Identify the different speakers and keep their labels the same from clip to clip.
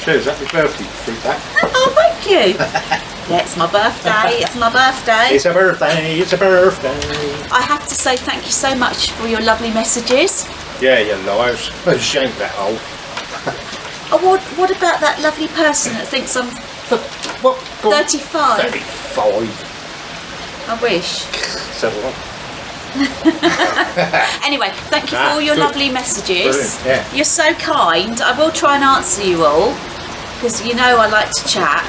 Speaker 1: Cheers, happy birthday, fruit that.
Speaker 2: Oh, thank you. Yeah, it's my birthday. It's my birthday.
Speaker 1: It's a birthday. It's a birthday.
Speaker 2: I have to say thank you so much for your lovely messages.
Speaker 1: Yeah, you liars. Shame that old.
Speaker 2: Oh, what about that lovely person that thinks I'm
Speaker 1: What?
Speaker 2: 35?
Speaker 1: 35.
Speaker 2: I wish.
Speaker 1: So what?
Speaker 2: Anyway, thank you for all your
Speaker 1: good.
Speaker 2: lovely messages.
Speaker 1: Brilliant, yeah.
Speaker 2: You're so kind. I will try and answer you all because you know I like to chat.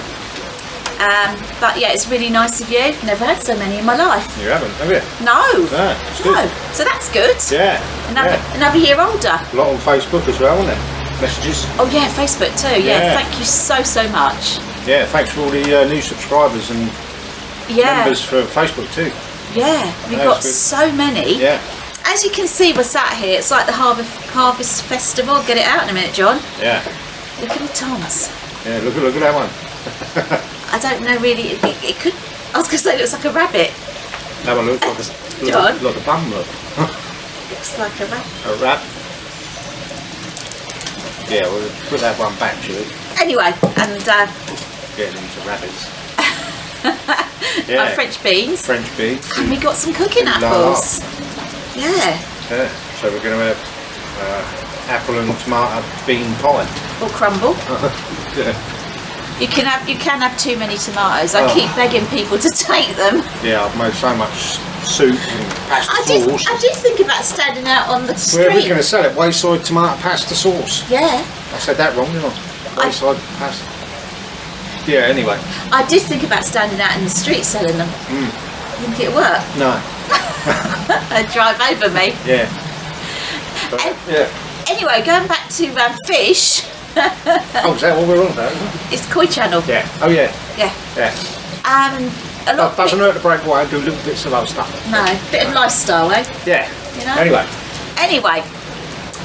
Speaker 2: But yeah, it's really nice of you. Never had so many in my life.
Speaker 1: You haven't, have you?
Speaker 2: No.
Speaker 1: No. It's good.
Speaker 2: So that's good.
Speaker 1: Yeah.
Speaker 2: Another year older.
Speaker 1: A lot on Facebook as well, isn't it? Messages.
Speaker 2: Oh yeah, Facebook too. Yeah.
Speaker 1: Yeah.
Speaker 2: Thank you so much.
Speaker 1: Yeah. Thanks for all the new subscribers and members for Facebook too.
Speaker 2: Yeah, we've got so many.
Speaker 1: Yeah.
Speaker 2: As you can see, we're sat here. It's like the Harvest Festival. Get it out in a minute, John.
Speaker 1: Yeah.
Speaker 2: Look at the Toms.
Speaker 1: Yeah. Look at that one.
Speaker 2: I don't know really. It could. I was going to say it looks like a rabbit.
Speaker 1: That one looks like
Speaker 2: John?
Speaker 1: like a bum look.
Speaker 2: Looks like a rabbit.
Speaker 1: A rat. Yeah, we'll put that one back, shall we?
Speaker 2: Anyway, and
Speaker 1: Getting into rabbits.
Speaker 2: our French beans.
Speaker 1: French beans.
Speaker 2: And we got some cooking apples. Yeah.
Speaker 1: Yeah. So we're going to have apple and tomato bean pie.
Speaker 2: Or crumble.
Speaker 1: Yeah.
Speaker 2: You can have too many tomatoes. I keep begging people to take them.
Speaker 1: Yeah, I've made so much soup and pasta sauce.
Speaker 2: I did think about standing out on the street.
Speaker 1: Where are we going to sell it? Wayside tomato pasta sauce.
Speaker 2: Yeah.
Speaker 1: I said that wrong, didn't I? Wayside pasta. Yeah, anyway.
Speaker 2: I did think about standing out in the street selling them. Think it'd work?
Speaker 1: No.
Speaker 2: They'd drive over me.
Speaker 1: Yeah. Yeah.
Speaker 2: Anyway, going back to fish.
Speaker 1: Oh, is that what we're on about?
Speaker 2: It's Koi Channel.
Speaker 1: Yeah. Oh, yeah.
Speaker 2: Yeah.
Speaker 1: Yeah.
Speaker 2: A lot.
Speaker 1: Doesn't hurt to break away and do little bits of other stuff.
Speaker 2: No, bit of lifestyle, eh?
Speaker 1: Yeah.
Speaker 2: You know.
Speaker 1: Anyway.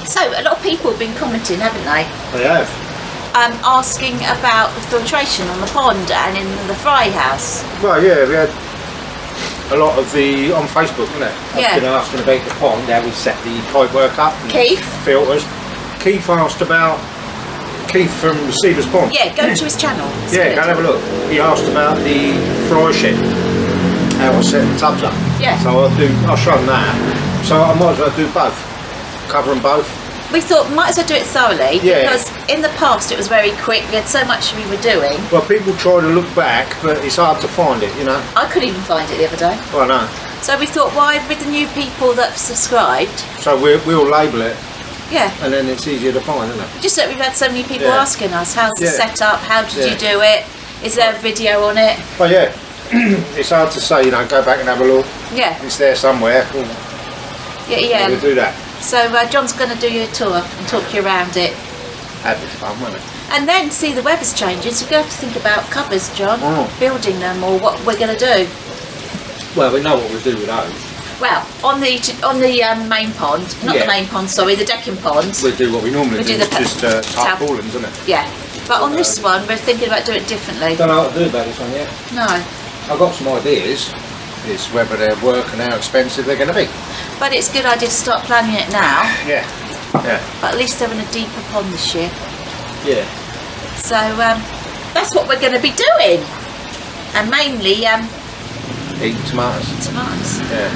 Speaker 2: So a lot of people have been commenting, haven't they?
Speaker 1: They have.
Speaker 2: Asking about the filtration on the pond and in the fry house.
Speaker 1: Well, yeah, we had a lot of on Facebook, wasn't it?
Speaker 2: Yeah.
Speaker 1: I've been asking about the pond, how we set the pipework up. And
Speaker 2: Keith?
Speaker 1: Filters. Keith asked about. Keith from Cedars Pond.
Speaker 2: Yeah, go to his channel. It's
Speaker 1: Yeah,
Speaker 2: good.
Speaker 1: go and have a look. He asked about the fry shed, how I set the tubs up.
Speaker 2: Yeah.
Speaker 1: So I'll show him that. So I might as well do both, cover them both.
Speaker 2: We thought might as well do it thoroughly
Speaker 1: Yeah.
Speaker 2: because in the past it was very quick. We had so much we were doing.
Speaker 1: Well, people try to look back, but it's hard to find it, you know.
Speaker 2: I couldn't even find it the other day.
Speaker 1: Well, no.
Speaker 2: So we thought, why with the new people that have subscribed?
Speaker 1: So we'll label it,
Speaker 2: Yeah.
Speaker 1: and then it's easier to find, isn't it?
Speaker 2: Just that we've had so many people
Speaker 1: Yeah.
Speaker 2: asking us, how's the
Speaker 1: Yeah.
Speaker 2: setup? How did
Speaker 1: Yeah.
Speaker 2: you do it? Is there a video on it?
Speaker 1: Well, yeah. It's hard to say, you know. Go back and have a look.
Speaker 2: Yeah.
Speaker 1: It's there somewhere.
Speaker 2: Yeah.
Speaker 1: We'll do that.
Speaker 2: So John's going to do you a tour and talk you around it.
Speaker 1: That'd be fun, wouldn't it?
Speaker 2: And then see the weather's changing, so we're going to have to think about covers, John. Building them or what we're going to do.
Speaker 1: Well, we know what we'll do with those.
Speaker 2: Well, on the main pond, not
Speaker 1: Yeah.
Speaker 2: the main pond, sorry, the decking pond.
Speaker 1: We'll do what we normally do,
Speaker 2: the
Speaker 1: just tarpaulins, isn't it?
Speaker 2: Yeah. But on this one, we're thinking about doing it differently.
Speaker 1: Don't know what to do about this one yet.
Speaker 2: No.
Speaker 1: I've got some ideas. It's whether they're work and how expensive they're going to be.
Speaker 2: But it's a good idea to start planning it now.
Speaker 1: Yeah. Yeah.
Speaker 2: But at least they're in a deeper pond this year.
Speaker 1: Yeah.
Speaker 2: So that's what we're going to be doing. And mainly
Speaker 1: Eating tomatoes.
Speaker 2: tomatoes.
Speaker 1: Yeah.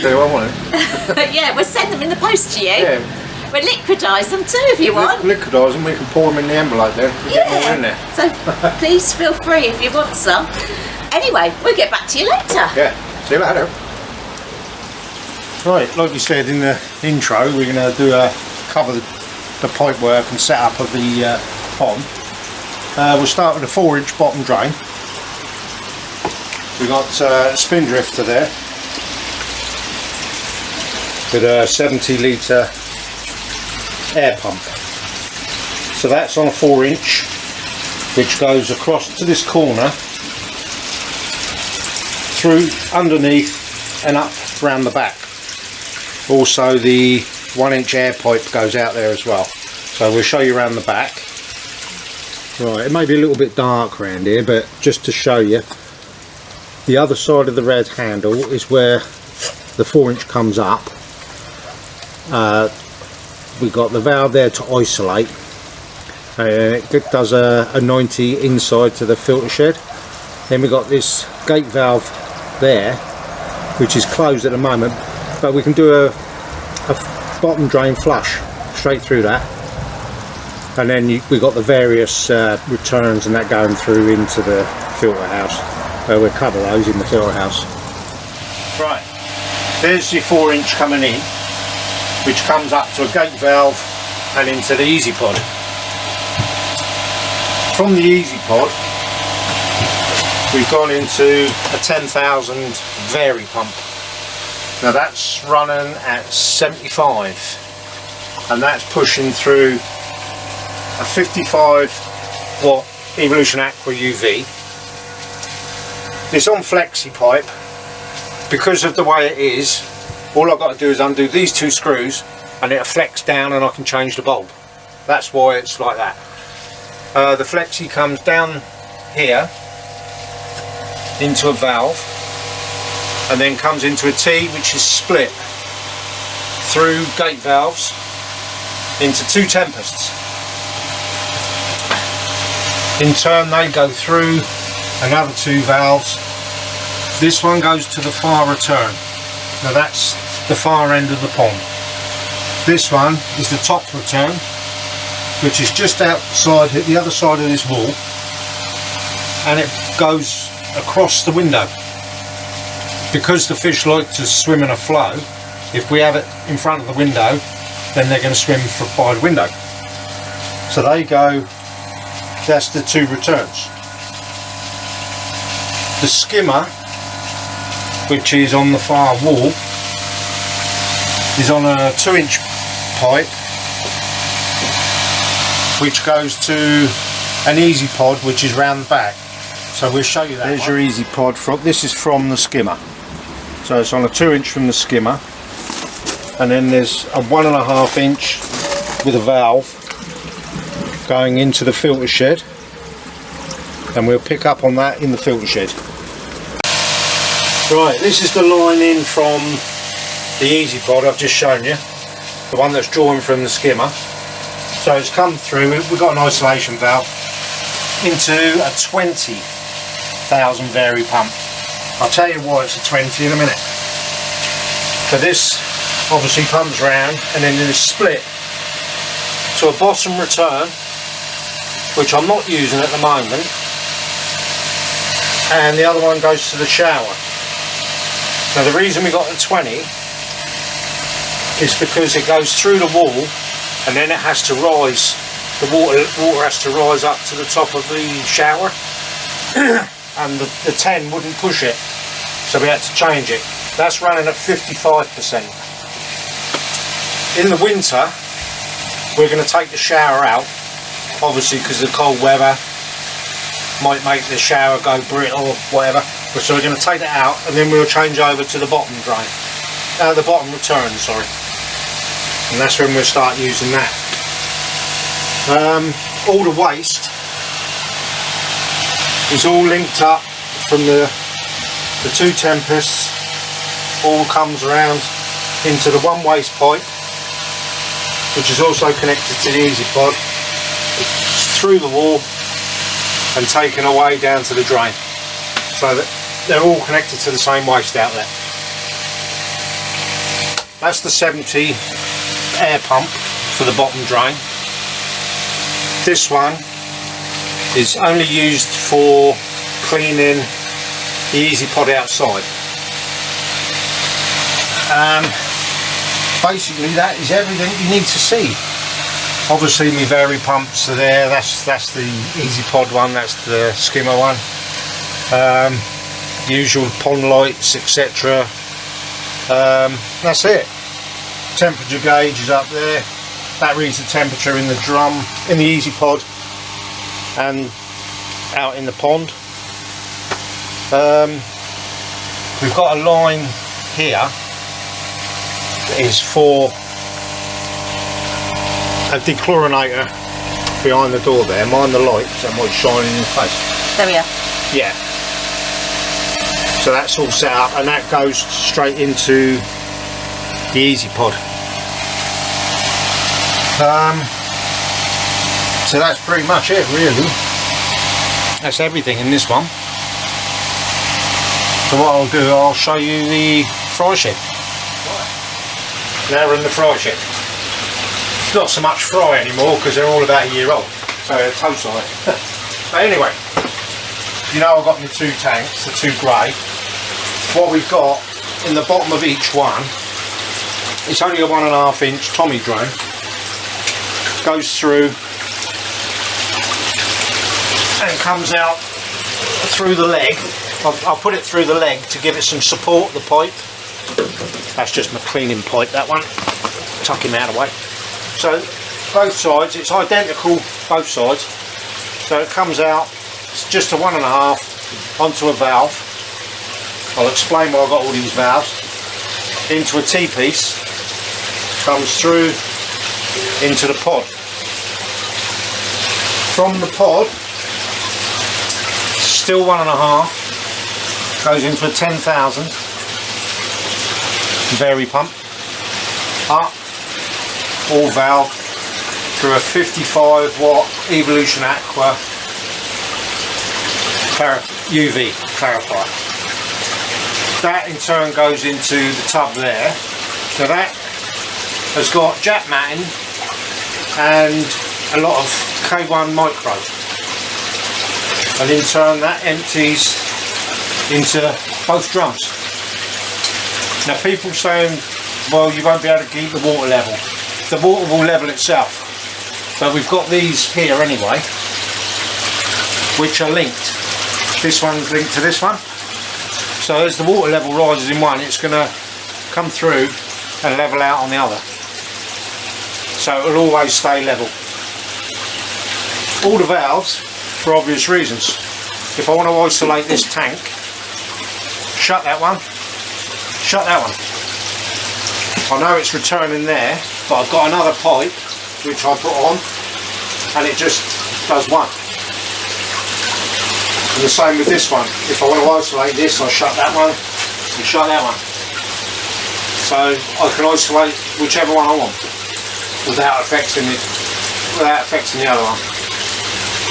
Speaker 1: Do I want it?
Speaker 2: Yeah, we'll send them in the post to you.
Speaker 1: Yeah.
Speaker 2: We'll liquidise them too if you want.
Speaker 1: Liquidise them, we can pour them in the envelope then. We'll get more in there.
Speaker 2: So please feel free if you want some. Anyway, we'll get back to you later.
Speaker 1: Yeah. See you later. Right, like we said in the intro, we're going to do cover the pipe work and setup of the pond. We'll start with a 4-inch bottom drain. We've got a spin drifter there with a 70 litre air pump. So that's on a 4-inch, which goes across to this corner, through underneath and up round the back. Also the 1-inch air pipe goes out there as well. So we'll show you around the back. Right, it may be a little bit dark around here, but just to show you, the other side of the red handle is where the 4-inch comes up. We've got the valve there to isolate, It does a 90 inside to the filter shed. Then we've got this gate valve there, which is closed at the moment, but we can do a bottom drain flush straight through that. And then we've got the various returns and that going through into the filter house. We'll cover those in the filter house. Right, there's your 4-inch coming in, which comes up to a gate valve and into the Easy Pod. From the Easy Pod, we've gone into a 10,000 vari pump. Now that's running at 75, and that's pushing through a 55 watt Evolution Aqua UV. It's on flexi pipe. Because of the way it is, all I've got to do is undo these 2 screws and it'll flex down and I can change the bulb. That's why it's like that. The flexi comes down here into a valve and then comes into a T, which is split through gate valves into 2 Tempests. In turn they go through another 2 valves. This one goes to the far return. Now that's the far end of the pond. This one is the top return, which is just outside the other side of this wall, and it goes across the window. Because the fish like to swim in a flow, if we have it in front of the window, then they're going to swim by the window. So they go, that's the 2 returns. The skimmer, which is on the far wall, is on a 2-inch pipe which goes to an Easy Pod, which is round the back. So we'll show you that. There's your Easy Pod. This is from the skimmer. So it's on a 2-inch from the skimmer, and then there's a 1.5 inch with a valve going into the filter shed, and we'll pick up on that in the filter shed. Right, this is the line in from the Easy Pod I've just shown you, the one that's drawn from the skimmer. So it's come through, we've got an isolation valve into a 20,000 vari pump. I'll tell you why it's a 20 in a minute. So this obviously pumps round and then it is split to a bottom return, which I'm not using at the moment, and the other one goes to the shower. Now the reason we got the 20 is because it goes through the wall and then it has to rise, the water has to rise up to the top of the shower and the 10 wouldn't push it, so we had to change it. That's running at 55%. In the winter we're going to take the shower out, obviously because the cold weather might make the shower go brittle or whatever. So we're going to take it out and then we'll change over to the bottom drain, the bottom return, sorry, and that's when we'll start using that. All the waste is all linked up from the 2 Tempests, all comes around into the 1 waste pipe, which is also connected to the Easy Pod. It's through the wall and taken away down to the drain, so that they're all connected to the same waste outlet. That's the 70 air pump for the bottom drain. This one is only used for cleaning the Easy Pod outside. Basically that is everything you need to see. Obviously my vari pumps are there, that's the Easy Pod one, that's the skimmer one. Usual pond lights, etc. That's it. Temperature gauge is up there. That reads the temperature in the drum, in the Easy Pod and out in the pond. We've got a line here that is for a dechlorinator behind the door there. Mind the light, so it might shine in your face.
Speaker 2: There we are.
Speaker 1: Yeah. So that's all set up and that goes straight into the Easy Pod. So that's pretty much it, really. That's everything in this one. So what I'll do, I'll show you the fry shed. Now we're in the fry shed. It's not so much fry anymore because they're all about a year old, so they're toast on it. But anyway, you know I've got my two tanks, the two grey. What we've got in the bottom of each one, it's only a 1.5 inch Tommy drone. Goes through and comes out through the leg. I'll put it through the leg to give it some support, the pipe. That's just my cleaning pipe, that one. Tuck him out of the way. So both sides, it's identical both sides. So it comes out, it's just a 1.5 onto a valve. I'll explain why I've got all these valves. Into a T-piece, comes through into the pod. From the pod, still 1.5, goes into a 10,000 vary pump, up, all valve, through a 55 watt Evolution Aqua UV clarifier. That in turn goes into the tub there. So that has got jack matting and a lot of K1 micro. And in turn that empties into both drums. Now people saying, well, you won't be able to keep the water level. The water will level itself. But we've got these here anyway, which are linked. This one's linked to this one. So as the water level rises in one, it's going to come through and level out on the other. So it'll always stay level. All the valves, for obvious reasons. If I want to isolate this tank, shut that one, shut that one. I know it's returning there, but I've got another pipe which I put on and it just does one. And the same with this one. If I want to isolate this, I shut that one and shut that one. So I can isolate whichever one I want without affecting it, without affecting the other one.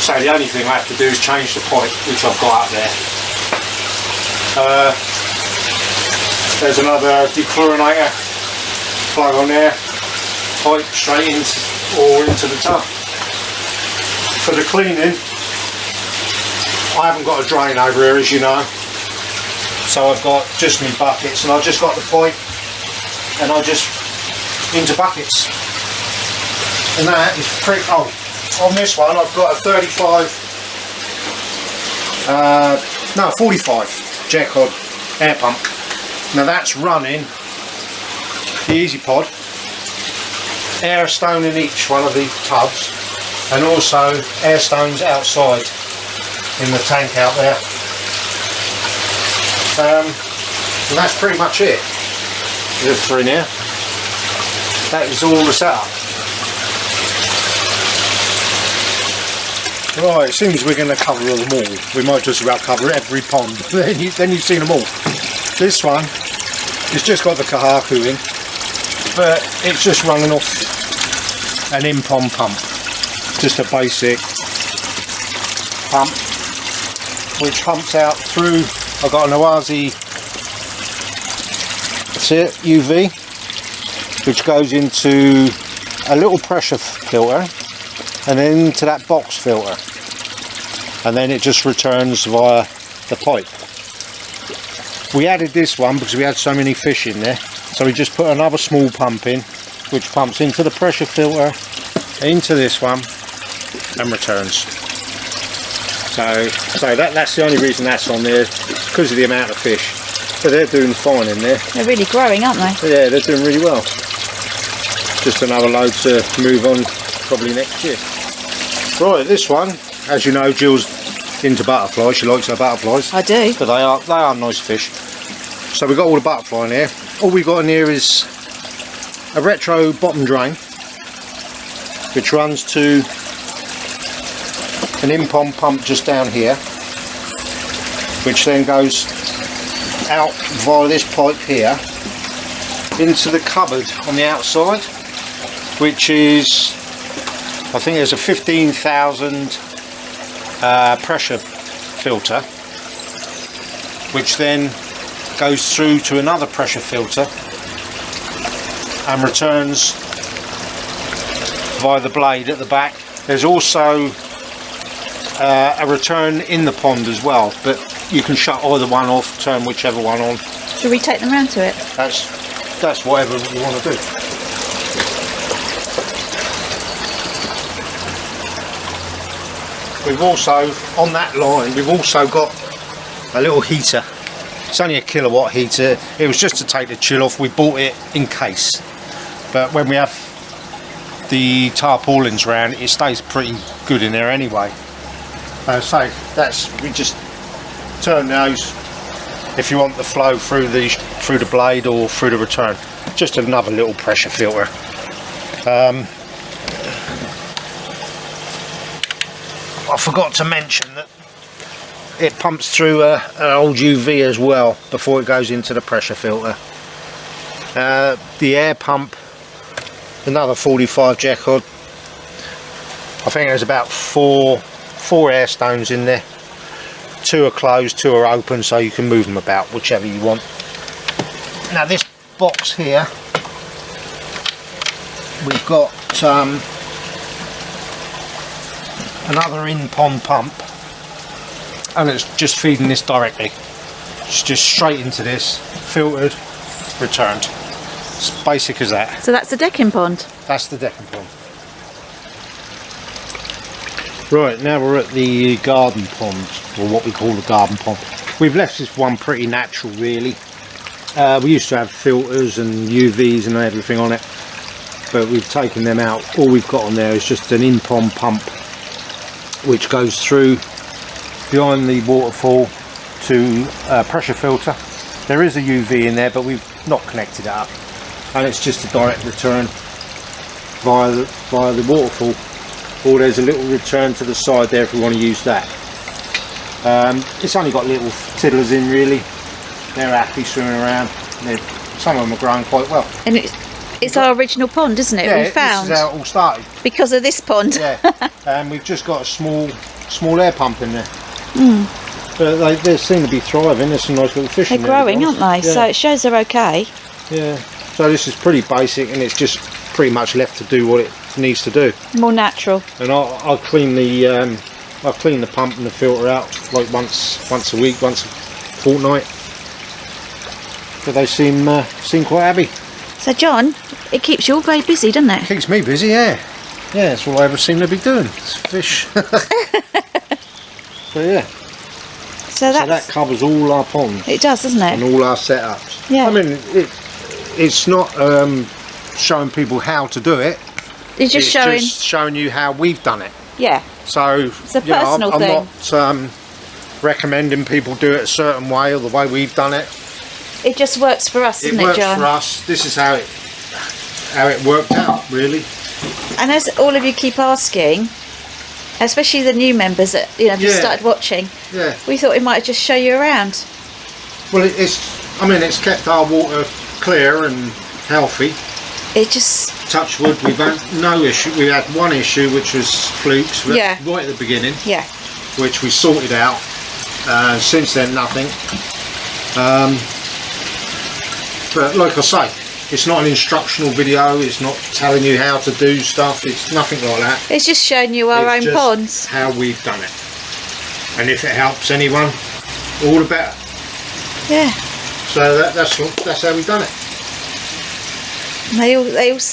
Speaker 1: So the only thing I have to do is change the pipe which I've got up there. There's another dechlorinator plug on there, pipe straight into or into the tub. For the cleaning, I haven't got a drain over here, as you know, so I've got just my buckets, and I've just got the pipe and I just into buckets, and that is pretty. Oh, on this one I've got a 45 Jacod air pump. Now that's running the Easy Pod, air stone in each one of the tubs, and also air stones outside in the tank out there. And that's pretty much it. There's three in here. That is all the setup. Right, it seems we're going to cover them all. We might just about cover every pond. then you've seen them all. This one, it's just got the Kahaku in, but it's just running off an impom pump. Just a basic pump, which pumps out through. I've got an Oazi, that's it, UV, which goes into a little pressure filter and then into that box filter, and then it just returns via the pipe. We added this one because we had so many fish in there, so we just put another small pump in, which pumps into the pressure filter, into this one, and returns. So that's the only reason that's on there, because of the amount of fish. But they're doing fine in there.
Speaker 2: They're really growing, aren't they?
Speaker 1: Yeah, they're doing really well. Just another load to move on probably next year. Right, this one, as you know, Jill's into butterflies. She likes her butterflies.
Speaker 2: I do.
Speaker 1: But they are nice fish. So we've got all the butterfly in here. All we've got in here is a retro bottom drain, which runs to an impom pump just down here, which then goes out via this pipe here into the cupboard on the outside, which is I think there's a 15,000 pressure filter, which then goes through to another pressure filter and returns via the blade at the back. There's also a return in the pond as well, but you can shut either one off, turn whichever one on.
Speaker 2: Should we take them round to it?
Speaker 1: That's whatever you want to do. We've also, on that line, we've also got a little heater. It's only a kilowatt heater. It was just to take the chill off. We bought it in case, but when we have the tarpaulins round, it stays pretty good in there anyway. So we just turn those if you want the flow through the blade or through the return. Just another little pressure filter. I forgot to mention that it pumps through an old UV as well before it goes into the pressure filter. The air pump, another 45 Jacod. I think there's about four air stones in there. 2 are closed, 2 are open, so you can move them about whichever you want. Now this box here, we've got another in-pond pump, and it's just feeding this directly. It's just straight into this, filtered, returned. It's basic as that.
Speaker 2: So that's the decking pond?
Speaker 1: That's the decking pond. Right, now we're at the garden pond, or what we call the garden pond. We've left this one pretty natural, really. We used to have filters and UVs and everything on it, but we've taken them out. All we've got on there is just an in-pond pump, which goes through behind the waterfall to a pressure filter. There is a UV in there, but we've not connected it up, and it's just a direct return via the waterfall. Or there's a little return to the side there if we want to use that. It's only got little tiddlers in, really. They're happy swimming around. Some of them are growing quite well.
Speaker 2: And it's our original pond, isn't it?
Speaker 1: Yeah,
Speaker 2: We found.
Speaker 1: this is how it all started.
Speaker 2: Because of this pond.
Speaker 1: Yeah, and we've just got a small air pump in there.
Speaker 2: Mm.
Speaker 1: But they seem to be thriving. There's some nice little fish in
Speaker 2: They're
Speaker 1: there.
Speaker 2: growing, aren't they?
Speaker 1: Yeah.
Speaker 2: So it shows they're okay.
Speaker 1: Yeah. So this is pretty basic, and it's just pretty much left to do what it needs to do.
Speaker 2: More natural.
Speaker 1: And I'll clean the pump and the filter out like once a week, once a fortnight. But they seem quite happy.
Speaker 2: So John, it keeps you all very busy, doesn't it?
Speaker 1: Keeps me busy, yeah. Yeah, that's all I ever seem to be doing. It's fish. But yeah.
Speaker 2: So
Speaker 1: that covers all our ponds.
Speaker 2: It does, doesn't it?
Speaker 1: And all our setups.
Speaker 2: Yeah.
Speaker 1: I mean, it's not showing people how to do it.
Speaker 2: It's just
Speaker 1: just showing you how we've done it.
Speaker 2: Yeah.
Speaker 1: So
Speaker 2: it's a personal thing.
Speaker 1: I'm not recommending people do it a certain way or the way we've done it.
Speaker 2: It just works for us, doesn't it,
Speaker 1: John? It works
Speaker 2: John?
Speaker 1: for us. This is how it worked out, really.
Speaker 2: And as all of you keep asking, especially the new members that just started watching, we thought we might just show you around.
Speaker 1: Well, it's kept our water clear and healthy.
Speaker 2: It just...
Speaker 1: Touch wood, we've had no issue. We had one issue, which was flukes, right at the beginning.
Speaker 2: Yeah.
Speaker 1: Which we sorted out. Since then, nothing. But like I say, it's not an instructional video. It's not telling you how to do stuff. It's nothing like that.
Speaker 2: It's just showing you our own ponds.
Speaker 1: How we've done it. And if it helps anyone, all the better.
Speaker 2: Yeah.
Speaker 1: So that's how we've done it.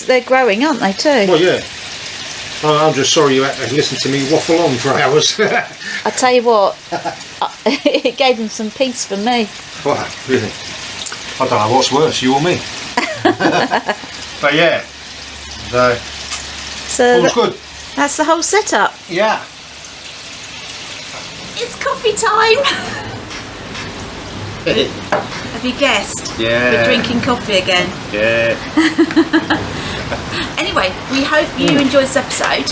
Speaker 2: They're growing, aren't they, too?
Speaker 1: Well, yeah. I'm just sorry you had to listen to me waffle on for hours.
Speaker 2: I tell you what, it gave them some peace for me.
Speaker 1: Wow, really? I don't know what's worse, you or me. But yeah, so all's good.
Speaker 2: That's the whole setup.
Speaker 1: Yeah.
Speaker 2: It's coffee time. Have you guessed?
Speaker 1: Yeah.
Speaker 2: We're drinking coffee again.
Speaker 1: Yeah.
Speaker 2: Anyway, we hope you enjoyed this episode.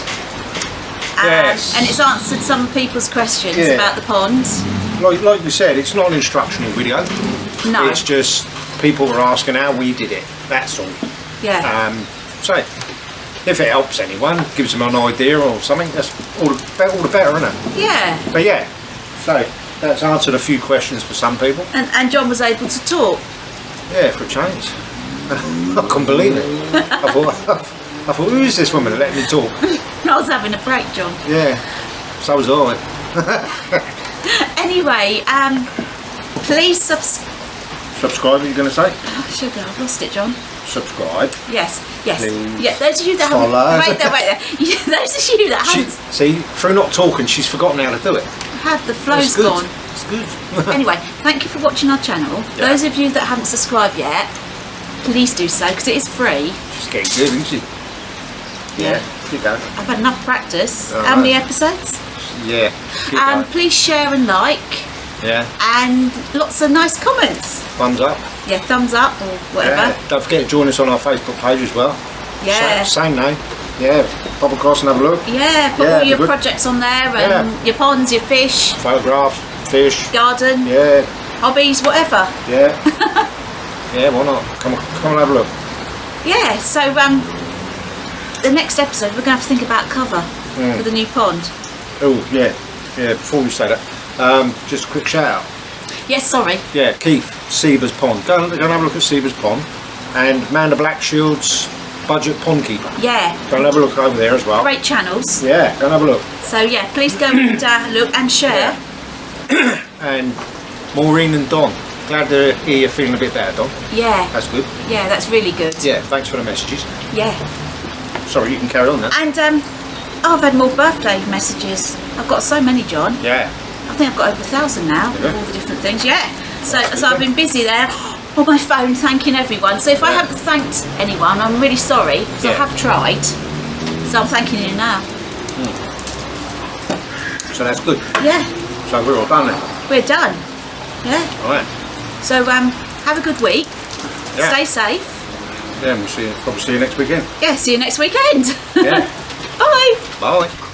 Speaker 1: Yes.
Speaker 2: And it's answered some people's questions about the ponds.
Speaker 1: Like we said, it's not an instructional video.
Speaker 2: No.
Speaker 1: It's just people were asking how we did it. That's all.
Speaker 2: Yeah.
Speaker 1: So if it helps anyone, gives them an idea or something, that's all the better, isn't it?
Speaker 2: Yeah.
Speaker 1: But yeah, so that's answered a few questions for some people.
Speaker 2: And John was able to talk.
Speaker 1: Yeah, for a change. I couldn't believe it. I thought, who is this woman letting me talk?
Speaker 2: I was having a break, John.
Speaker 1: Yeah, so was I.
Speaker 2: Anyway, please
Speaker 1: Subscribe, are you going to say?
Speaker 2: Oh, sugar, I've lost it, John.
Speaker 1: Subscribe.
Speaker 2: Yes.
Speaker 1: Please
Speaker 2: Yeah, those of you that
Speaker 1: follow.
Speaker 2: haven't... Wait there. Those of you that haven't...
Speaker 1: See, through not talking, she's forgotten how to do it.
Speaker 2: The flow's
Speaker 1: It's good.
Speaker 2: gone.
Speaker 1: It's good.
Speaker 2: Anyway, thank you for watching our channel.
Speaker 1: Yeah.
Speaker 2: Those of you that haven't subscribed yet, please do so, because it is free.
Speaker 1: She's getting good, isn't she? Yeah, keep going.
Speaker 2: I've had enough practice.
Speaker 1: All
Speaker 2: How many
Speaker 1: right.
Speaker 2: episodes?
Speaker 1: Yeah, keep going.
Speaker 2: Please share and like,
Speaker 1: Yeah,
Speaker 2: and lots of nice comments.
Speaker 1: thumbs up.
Speaker 2: Yeah, thumbs up or whatever.
Speaker 1: Yeah. Don't forget to join us on our Facebook page as well.
Speaker 2: Yeah.
Speaker 1: Same name. Yeah, pop across and have a look.
Speaker 2: Yeah, put
Speaker 1: Yeah,
Speaker 2: all your
Speaker 1: good.
Speaker 2: projects on there, and
Speaker 1: Yeah.
Speaker 2: your ponds, your fish,
Speaker 1: Photographs, fish.
Speaker 2: garden,
Speaker 1: Yeah,
Speaker 2: hobbies, whatever.
Speaker 1: yeah. Yeah, why not? Come and have a look.
Speaker 2: Yeah, so the next episode we're going to have to think about cover for the new pond.
Speaker 1: Oh, yeah. Yeah, before we say that, just a quick shout out.
Speaker 2: Yes, sorry.
Speaker 1: Yeah, Keith, Seaver's Pond. Go and have a look at Seaver's Pond. And Amanda Blackshield's Budget Pond Keeper.
Speaker 2: Yeah,
Speaker 1: Go and have a look over there as well.
Speaker 2: great channels.
Speaker 1: Yeah, go and have a look.
Speaker 2: So yeah, please go and look and share.
Speaker 1: And Maureen and Don. Glad to hear you're feeling a bit better, Don.
Speaker 2: Yeah,
Speaker 1: That's good.
Speaker 2: yeah, that's really good.
Speaker 1: Yeah, thanks for the messages.
Speaker 2: Yeah.
Speaker 1: Sorry, you can carry on then.
Speaker 2: And I've had more birthday messages. I've got so many, John.
Speaker 1: Yeah.
Speaker 2: I think I've got over 1,000 now
Speaker 1: Yeah.
Speaker 2: with all the different things. Yeah. So I've been busy there on my phone thanking everyone. So if I haven't thanked anyone, I'm really sorry, because I
Speaker 1: Yeah.
Speaker 2: have tried. So I'm thanking you now.
Speaker 1: So that's good.
Speaker 2: Yeah,
Speaker 1: So we're all done then.
Speaker 2: we're done. Yeah.
Speaker 1: All right.
Speaker 2: So have a good week.
Speaker 1: Yeah.
Speaker 2: Stay safe.
Speaker 1: Yeah, we'll probably see you next weekend.
Speaker 2: Yeah, see you next weekend.
Speaker 1: Yeah.
Speaker 2: Bye.
Speaker 1: Bye.